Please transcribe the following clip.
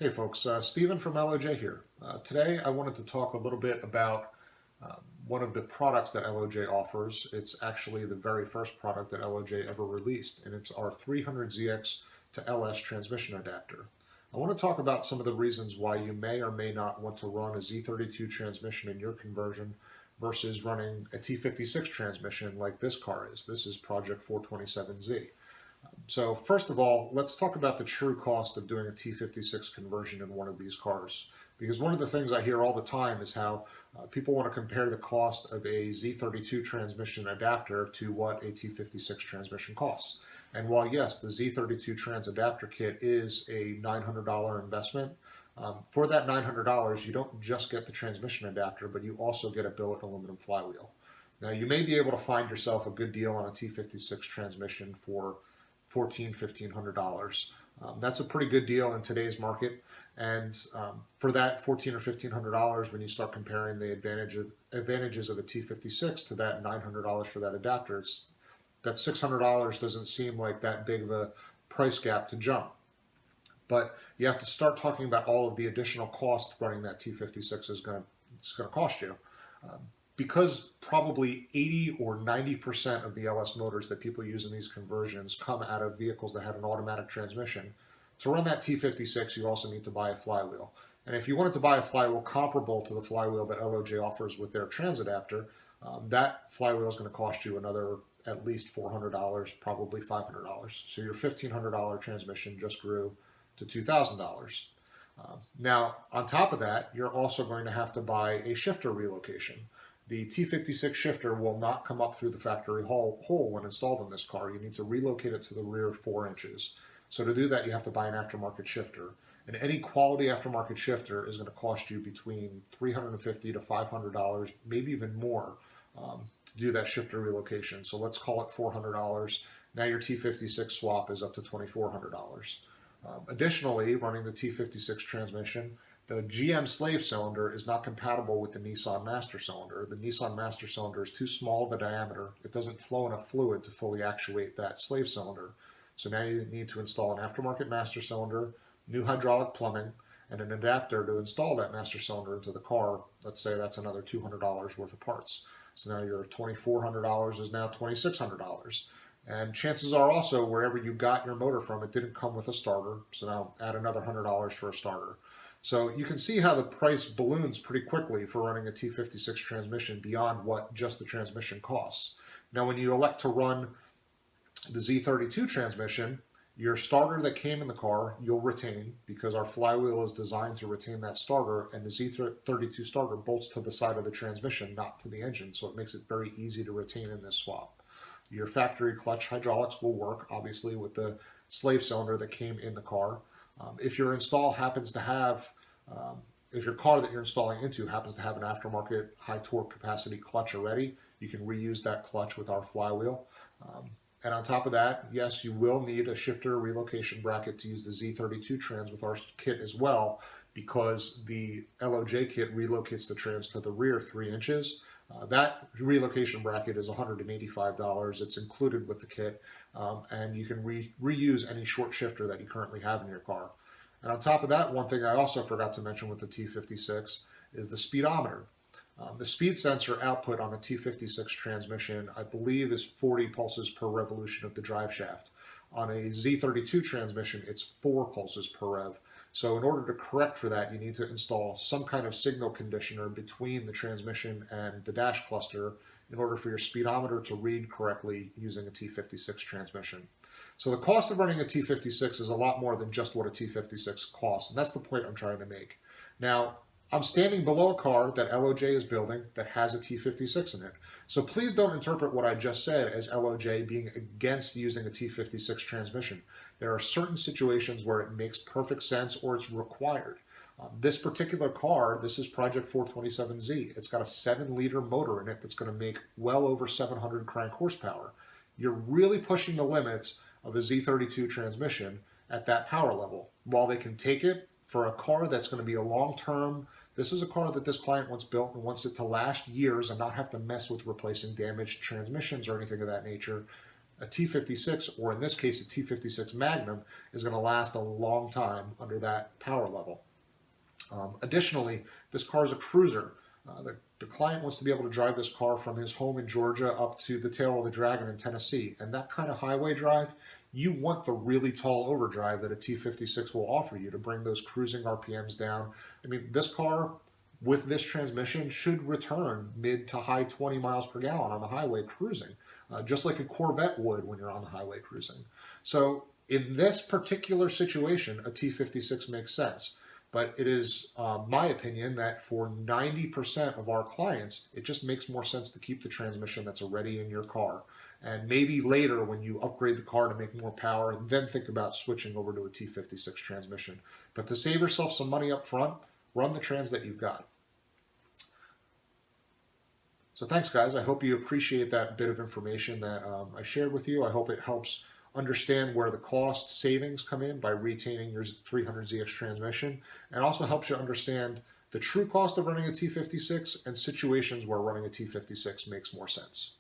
Hey folks, Stephen from LOJ here. Today I wanted to talk a little bit about one of the products that LOJ offers. It's actually the very first product that LOJ ever released, and it's our 300ZX to LS transmission adapter. I want to talk about some of the reasons why you may or may not want to run a Z32 transmission in your conversion versus running a T56 transmission like this car is. This is Project 427Z. So first of all, let's talk about the true cost of doing a T56 conversion in one of these cars. Because one of the things I hear all the time is how people want to compare the cost of a Z32 transmission adapter to what a T56 transmission costs. And while yes, the Z32 trans adapter kit is a $900 investment, for that $900, you don't just get the transmission adapter, but you also get a billet aluminum flywheel. Now, you may be able to find yourself a good deal on a T56 transmission for $1,400. That's a pretty good deal in today's market. And for that $1,400 or $1,500, when you start comparing the advantages of a T56 to that $900 for that adapter, that $600 doesn't seem like that big of a price gap to jump. But you have to start talking about all of the additional cost running that T56 is going to cost you. Because probably 80 or 90% of the LS motors that people use in these conversions come out of vehicles that have an automatic transmission, to run that T56, you also need to buy a flywheel. And if you wanted to buy a flywheel comparable to the flywheel that LOJ offers with their trans adapter, that flywheel is going to cost you another at least $400, probably $500. So your $1,500 transmission just grew to $2,000. Now, on top of that, you're also going to have to buy a shifter relocation. The T56 shifter will not come up through the factory hole when installed in this car. You need to relocate it to the rear 4 inches. So to do that, you have to buy an aftermarket shifter. And any quality aftermarket shifter is going to cost you between $350 to $500, maybe even more, to do that shifter relocation. So let's call it $400. Now your T56 swap is up to $2,400. Additionally, running the T56 transmission, the GM slave cylinder is not compatible with the Nissan master cylinder. The Nissan master cylinder is too small of a diameter. It doesn't flow enough fluid to fully actuate that slave cylinder. So now you need to install an aftermarket master cylinder, new hydraulic plumbing, and an adapter to install that master cylinder into the car. Let's say that's another $200 worth of parts. So now your $2,400 is now $2,600. And chances are also wherever you got your motor from, it didn't come with a starter. So now add another $100 for a starter. So you can see how the price balloons pretty quickly for running a T56 transmission beyond what just the transmission costs. Now, when you elect to run the Z32 transmission, your starter that came in the car, you'll retain because our flywheel is designed to retain that starter, and the Z32 starter bolts to the side of the transmission, not to the engine. So it makes it very easy to retain in this swap. Your factory clutch hydraulics will work, obviously, with the slave cylinder that came in the car. If your install happens to have, if your car that you're installing into happens to have an aftermarket high torque capacity clutch already, you can reuse that clutch with our flywheel. And on top of that, yes, you will need a shifter relocation bracket to use the Z32 trans with our kit as well, because the LOJ kit relocates the trans to the rear 3 inches. That relocation bracket is $185. It's included with the kit, and you can reuse any short shifter that you currently have in your car. And on top of that, one thing I also forgot to mention with the T56 is the speedometer. The speed sensor output on a T56 transmission, I believe, is 40 pulses per revolution of the drive shaft. On a Z32 transmission, it's 4 pulses per rev. So in order to correct for that, you need to install some kind of signal conditioner between the transmission and the dash cluster in order for your speedometer to read correctly using a T56 transmission. So the cost of running a T56 is a lot more than just what a T56 costs, and that's the point I'm trying to make. Now, I'm standing below a car that LOJ is building that has a T56 in it. So please don't interpret what I just said as LOJ being against using a T56 transmission. There are certain situations where it makes perfect sense or it's required. This particular car, this is Project 427Z. It's got a 7-liter motor in it that's going to make well over 700 crank horsepower. You're really pushing the limits of a Z32 transmission at that power level. While they can take it for a car that's going to be a long-term, this is a car that this client wants built and wants it to last years and not have to mess with replacing damaged transmissions or anything of that nature. A T56, or in this case a T56 Magnum, is going to last a long time under that power level. Additionally, this car is a cruiser. The client wants to be able to drive this car from his home in Georgia up to the tail of the Dragon in Tennessee. And that kind of highway drive, you want the really tall overdrive that a T56 will offer you to bring those cruising RPMs down. I mean, this car with this transmission should return mid to high 20 miles per gallon on the highway cruising, just like a Corvette would when you're on the highway cruising. So in this particular situation, a T56 makes sense. But it is my opinion that for 90% of our clients, it just makes more sense to keep the transmission that's already in your car. And maybe later when you upgrade the car to make more power, then think about switching over to a T56 transmission. But to save yourself some money up front, run the trans that you've got. So thanks, guys. I hope you appreciate that bit of information that I shared with you. I hope it helps understand where the cost savings come in by retaining your 300ZX transmission, and also helps you understand the true cost of running a T56 and situations where running a T56 makes more sense.